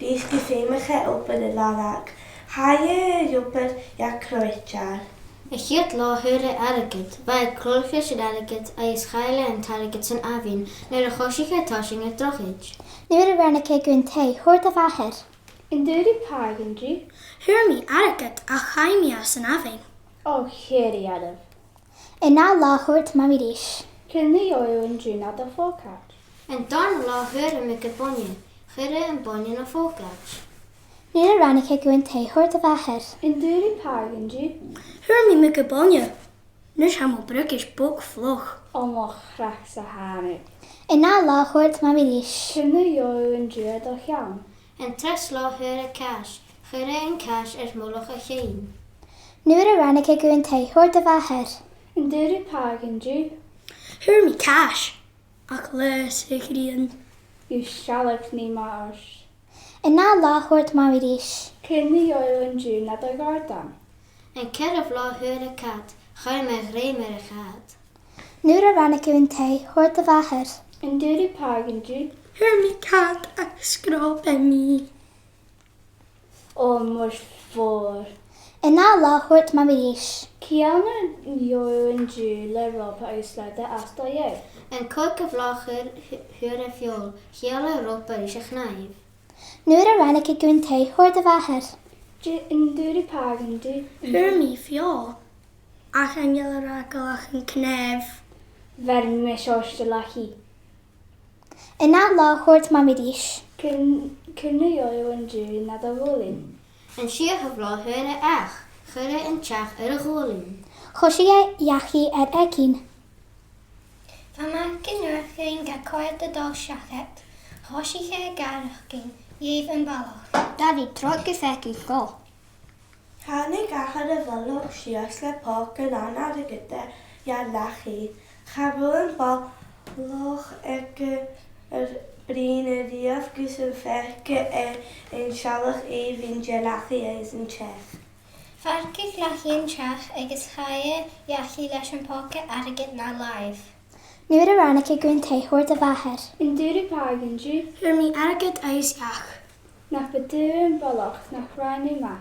Leisg go féimeacha obair le balach. Chaidh obair ag croitear. Chiad Thuirt t-airgead, bheith cluich t-airgead agus chaill an t-airgead san abhainn, nuair choisich táising drochaid. Nuair Rannan gon Taobh Siar a bhair. An-diugh págann Thuirt t-airgead a chaill san abhainn. ó chéad. In Thuirt Mam leis. Cynnig an-diugh na do fócad. An don Thuirt me go bonne, chuire an bonne na fócad. Nuair Rannan gon Taobh Siar a bhair. An-diugh págann Thuirt me go bonne. Nus ha mo brugis bóg floch. ó mo chreach sa hána. In Thuirt Mam leis. Cynnig an-diugh do cheann. An tres Thuirt cash, chuire an cash mulach a chéin. Nuair Rannan gon Taobh Siar a bhair. An-diugh págann Thuirt me cash. Ach Leisg yw Sgeulachdan ní mars. In Thuirt Mam leis. Cynnig an-diugh na do gardan. An ceirh Thuirt cad, chaill me réimar a chiad. Nuair Rannan gon Taobh Siar a bhair. An-diugh págann Thuirt me cad ag scrób mí. ó mar fór. In Thuirt Mam leis. Ciann an-diugh le robh agus le as do dhéag. An coig Thuirt fiol, chiad robh is a chnaibh. Nuair Rannan gon Taobh Siar a bhair. An-diugh págann Thuirt me fiol. Ach an galach an cnef. ver me seoiste lechi. In Thuirt Mam leis. Cynnig an-diugh na do bhlín. An siadh Thuirt ach, chuire an teach ar a ghólín. Choisich iachi egin. Fhuair gnuair ga Chòrd dó seachad, choisich garach dhéobh an balach. Daddy trot go feici go. Tháinig achar a bhulach sios le póg an an-diugh ag Lachaidh. Chabhfuil an balach ag brín a riamh gus an feice in sealach éivín de Lachaidh agus an teach. Fhuair Lachaidh an teach agus Chaidh Leisg leis an póca t-airgead na live. Nuair Rannan gon Taobh Siar a bhair. An-diugh págann Thuirt me t-airgead agus ach. nach bedú an balach nach rannaí ma.